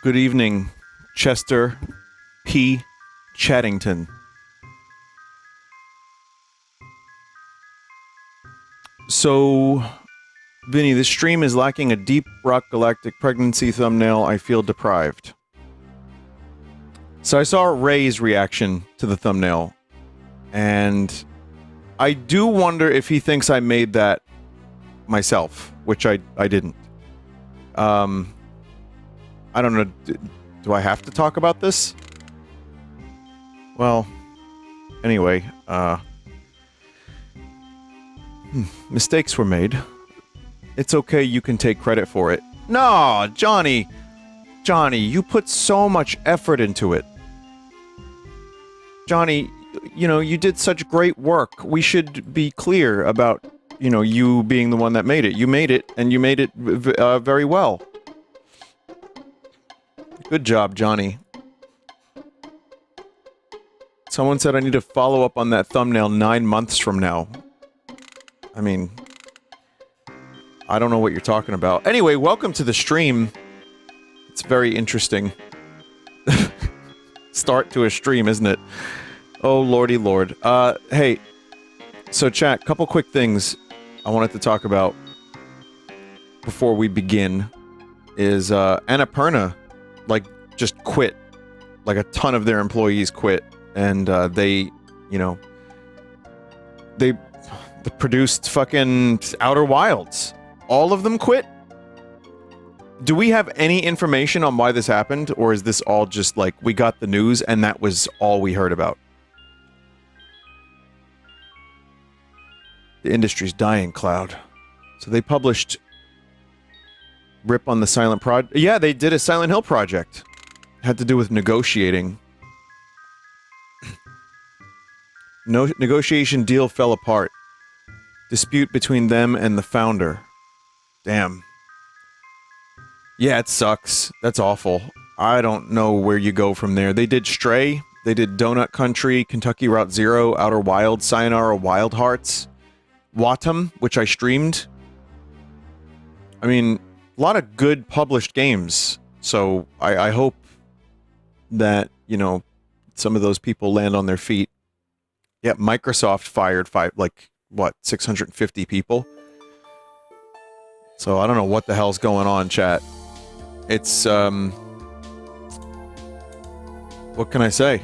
Good evening, Chester P. Chattington. So, Vinny, this stream is lacking a deep rock galactic pregnancy thumbnail. I feel deprived. So I saw Ray's reaction to the thumbnail, and I do wonder if he thinks I made that myself, which I didn't. I don't know. Do I have to talk about this? Well, anyway, mistakes were made. It's okay, you can take credit for it. No, Johnny! Johnny, you put so much effort into it. Johnny, you know, you did such great work. We should be clear about, you know, you being the one that made it. You made it, and you made it very well. Good job, Johnny. Someone said I need to follow up on that thumbnail 9 months from now. I mean, I don't know what you're talking about. Anyway, welcome to the stream. It's very interesting. Start to a stream, isn't it? Oh, lordy lord. Hey. So, chat, couple quick things I wanted to talk about before we begin is, Annapurna, like, just quit. Like, a ton of their employees quit. And, they, you know, they produced fucking Outer Wilds. All of them quit? Do we have any information on why this happened, or is this all just, like, we got the news and that was all we heard about? The industry's dying, Cloud. So they published Rip on the Silent Project. Yeah, they did a Silent Hill project. Had to do with negotiating. No negotiation deal fell apart. Dispute between them and the founder. Damn. Yeah, it sucks. That's awful. I don't know where you go from there. They did Stray. They did Donut Country, Kentucky Route Zero, Outer Wilds, Sayonara Wild Hearts, Watum, which I streamed. I mean, a lot of good published games. So I hope that, you know, some of those people land on their feet. Yeah, Microsoft fired like, what, 650 people? So I don't know what the hell's going on, chat. It's, what can I say?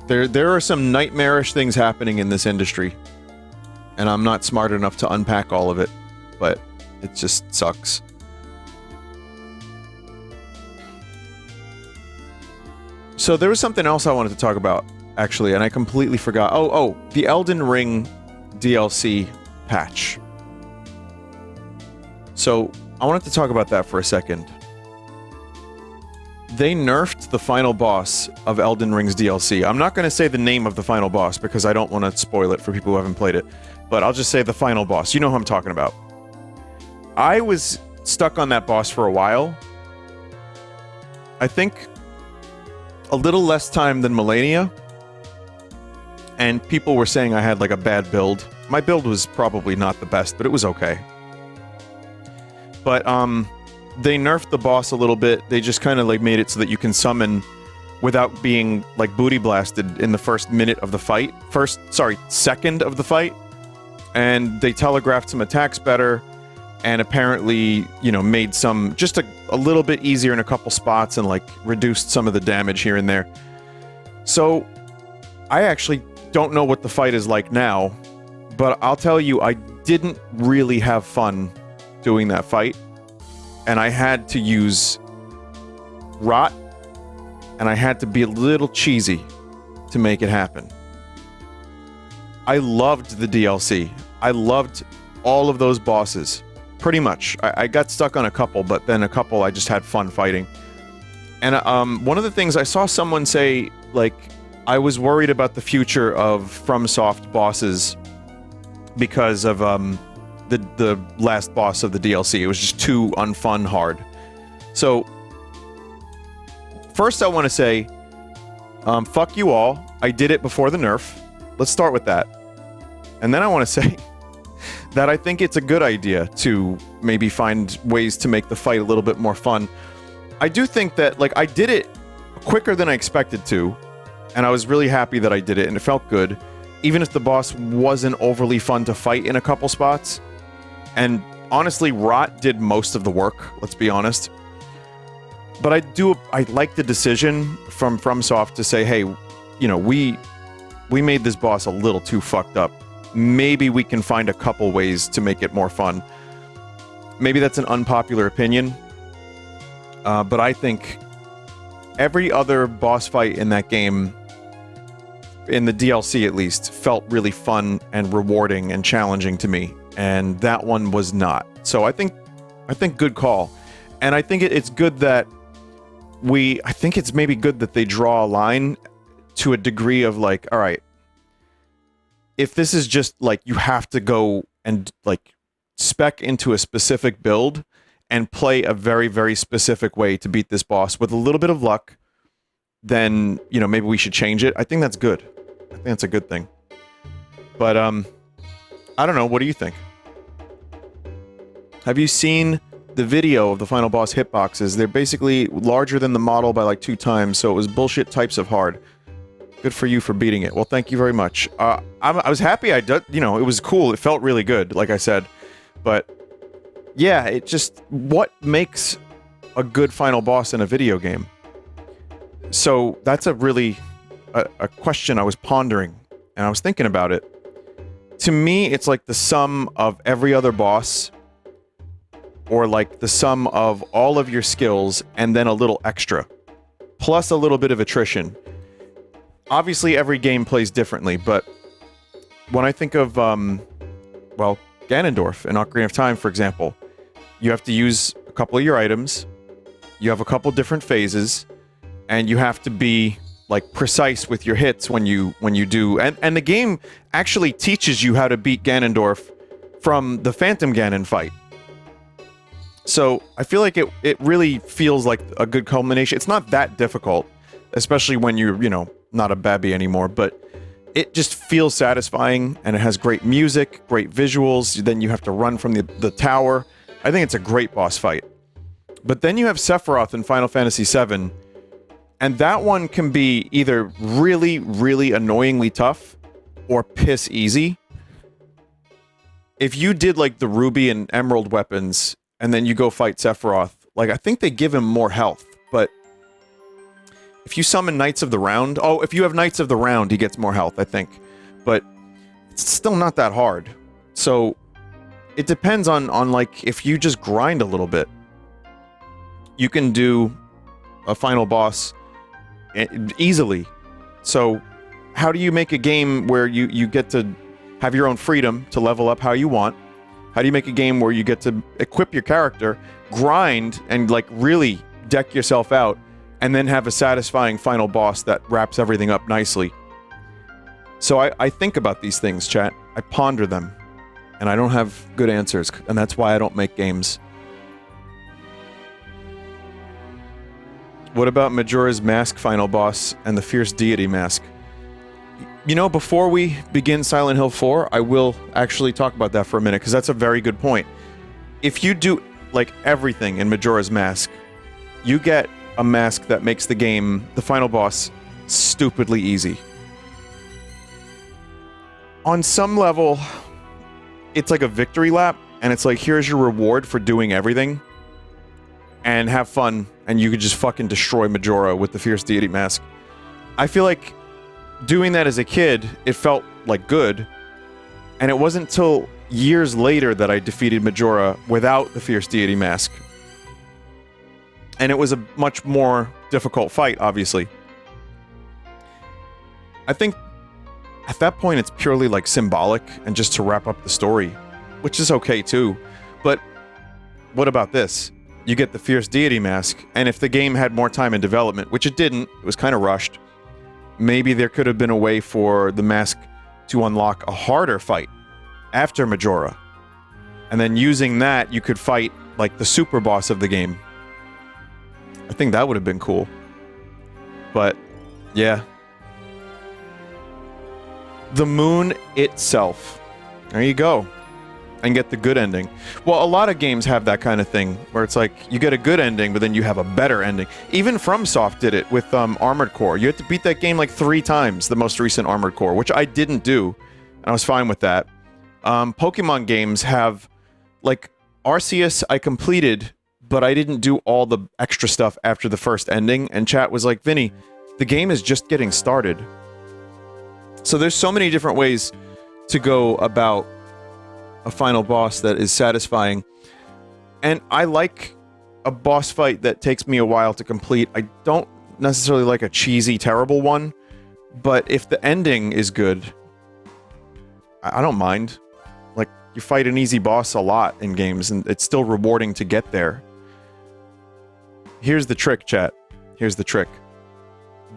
There are some nightmarish things happening in this industry. And I'm not smart enough to unpack all of it, but it just sucks. So there was something else I wanted to talk about, actually, and I completely forgot. Oh, the Elden Ring DLC patch. So, I wanted to talk about that for a second. They nerfed the final boss of Elden Ring's DLC. I'm not going to say the name of the final boss because I don't want to spoil it for people who haven't played it. But I'll just say the final boss. You know who I'm talking about. I was stuck on that boss for a while. I think a little less time than Melania. And people were saying I had like a bad build. My build was probably not the best, but it was okay. But, they nerfed the boss a little bit. They just kind of, like, made it so that you can summon without being, like, booty blasted in the first minute of the fight. Second of the fight. And they telegraphed some attacks better, and apparently, you know, made some, just a little bit easier in a couple spots and, like, reduced some of the damage here and there. So, I actually don't know what the fight is like now, but I'll tell you, I didn't really have fun doing that fight, and I had to use rot, and I had to be a little cheesy to make it happen. I loved the DLC. I loved all of those bosses, pretty much. I got stuck on a couple, but then a couple I just had fun fighting. And one of the things I saw someone say, like, I was worried about the future of FromSoft bosses because of the last boss of the DLC. It was just too unfun hard. So, first I want to say, fuck you all. I did it before the nerf. Let's start with that. And then I want to say that I think it's a good idea to maybe find ways to make the fight a little bit more fun. I do think that, like, I did it quicker than I expected to, and I was really happy that I did it, and it felt good, even if the boss wasn't overly fun to fight in a couple spots. And honestly, Rot did most of the work, let's be honest. But I like the decision from FromSoft to say, hey, you know, we made this boss a little too fucked up. Maybe we can find a couple ways to make it more fun. Maybe that's an unpopular opinion, but I think every other boss fight in that game, in the DLC at least, felt really fun and rewarding and challenging to me, and that one was not. So I think good call. And I think it's good that I think it's maybe good that they draw a line to a degree of, like, all right, if this is just like you have to go and like spec into a specific build and play a very, very specific way to beat this boss with a little bit of luck, then, you know, maybe we should change it. I think that's good. I think that's a good thing. But I don't know, what do you think? Have you seen the video of the final boss hitboxes? They're basically larger than the model by like 2 times, so it was bullshit types of hard. Good for you for beating it. Well, thank you very much. I was happy I did, you know, it was cool. It felt really good, like I said. But yeah, it just, what makes a good final boss in a video game? So that's a really a question I was pondering, and I was thinking about it. To me, it's like the sum of every other boss, or like the sum of all of your skills and then a little extra, plus a little bit of attrition. Obviously, every game plays differently, but when I think of, well, Ganondorf in Ocarina of Time, for example, you have to use a couple of your items, you have a couple different phases, and you have to be, like, precise with your hits when you do. And the game actually teaches you how to beat Ganondorf from the Phantom Ganon fight. So I feel like it really feels like a good culmination. It's not that difficult, especially when you're, you know, not a babby anymore, but it just feels satisfying, and it has great music, great visuals. Then you have to run from the tower. I think it's a great boss fight. But then you have Sephiroth in Final Fantasy VII, and that one can be either really, really annoyingly tough or piss easy. If you did like the Ruby and Emerald weapons, and then you go fight Sephiroth, like, I think they give him more health, but if you summon Knights of the Round... Oh, if you have Knights of the Round, he gets more health, I think. But it's still not that hard. So it depends on like, if you just grind a little bit, you can do a final boss easily. So how do you make a game where you get to have your own freedom to level up how you want? How do you make a game where you get to equip your character, grind, and like really deck yourself out, and then have a satisfying final boss that wraps everything up nicely? So I think about these things, chat. I ponder them, and I don't have good answers, and that's why I don't make games. What about Majora's Mask final boss and the Fierce Deity Mask? You know, before we begin Silent Hill 4, I will actually talk about that for a minute, because that's a very good point. If you do, like, everything in Majora's Mask, you get a mask that makes the game, the final boss, stupidly easy. On some level, it's like a victory lap, and it's like, here's your reward for doing everything, and have fun, and you could just fucking destroy Majora with the Fierce Deity Mask. I feel like doing that as a kid, it felt like good, and it wasn't till years later that I defeated Majora without the Fierce Deity Mask. And it was a much more difficult fight, obviously. I think at that point it's purely like symbolic and just to wrap up the story, which is okay too. But what about this? You get the Fierce Deity Mask, and if the game had more time in development, which it didn't, it was kind of rushed, maybe there could have been a way for the mask to unlock a harder fight after Majora. And then using that, you could fight, like, the super boss of the game. I think that would have been cool. But, yeah. The moon itself. There you go. and get the good ending. Well, a lot of games have that kind of thing where it's like you get a good ending, but then you have a better ending. Even FromSoft did it with Armored Core. You had to beat that game like 3 times, the most recent Armored Core, which I didn't do, and I was fine with that. Pokemon games have, like, Arceus I completed, but I didn't do all the extra stuff after the first ending, and chat was like, Vinny, the game is just getting started. So there's so many different ways to go about a final boss that is satisfying. And I like a boss fight that takes me a while to complete. I don't necessarily like a cheesy, terrible one, but if the ending is good, I don't mind. Like, you fight an easy boss a lot in games, and it's still rewarding to get there. Here's the trick, chat. Here's the trick.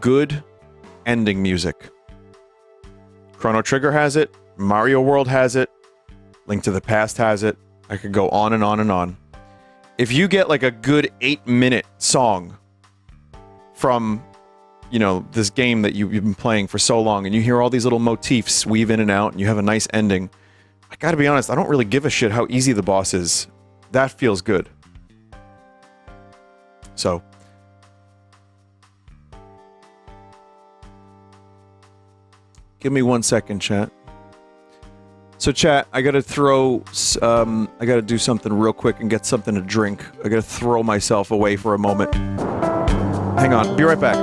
Good ending music. Chrono Trigger has it. Mario World has it. Link to the Past has it. I could go on and on and on. If you get like a good 8-minute song from, you know, this game that you've been playing for so long, and you hear all these little motifs weave in and out, and you have a nice ending, I gotta be honest, I don't really give a shit how easy the boss is. That feels good. So, give me 1 second, chat. So, chat, I gotta I gotta do something real quick and get something to drink. I gotta throw myself away for a moment. Hang on, be right back.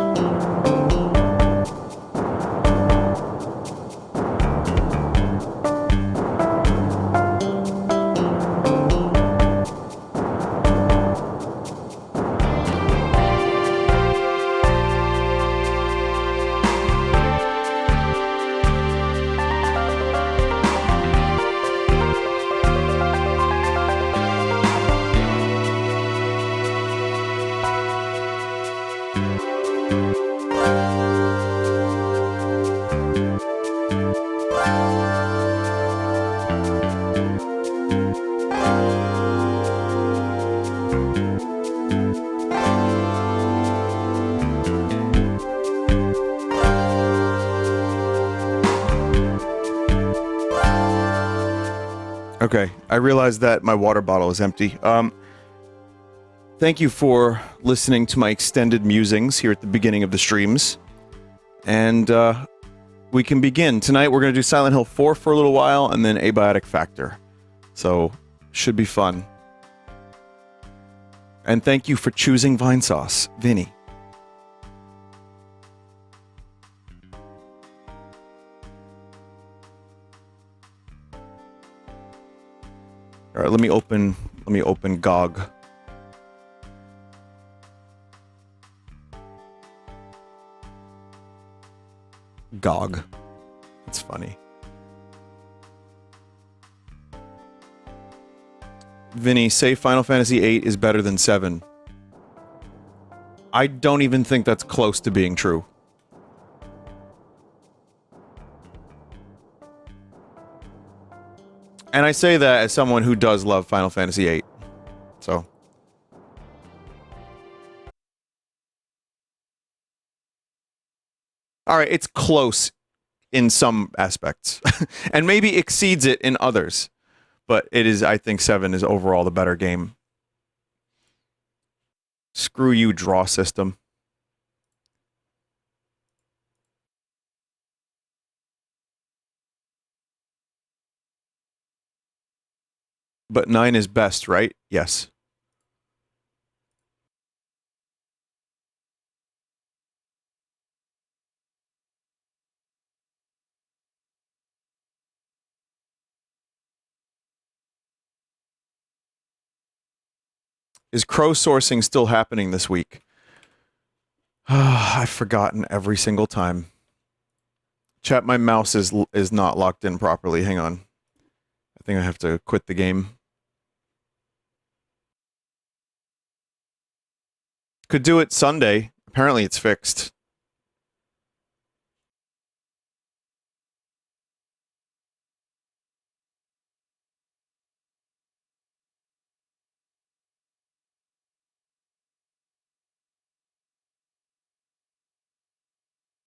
Okay, I realized that my water bottle is empty. Thank you for listening to my extended musings here at the beginning of the streams. And, we can begin. Tonight we're gonna do Silent Hill 4 for a little while, and then Abiotic Factor. So, should be fun. And thank you for choosing Vinesauce, Vinny. All right, let me open GOG. GOG. That's funny. Vinny, say Final Fantasy VIII is better than 7. I don't even think that's close to being true. And I say that as someone who does love Final Fantasy VIII. So. Alright, it's close in some aspects. And maybe exceeds it in others. But it is, I think 7 is overall the better game. Screw you, draw system. But 9 is best, right? Yes. Is crowdsourcing still happening this week? I've forgotten every single time. Chat, my mouse is not locked in properly. Hang on. I think I have to quit the game. Could do it Sunday. Apparently it's fixed.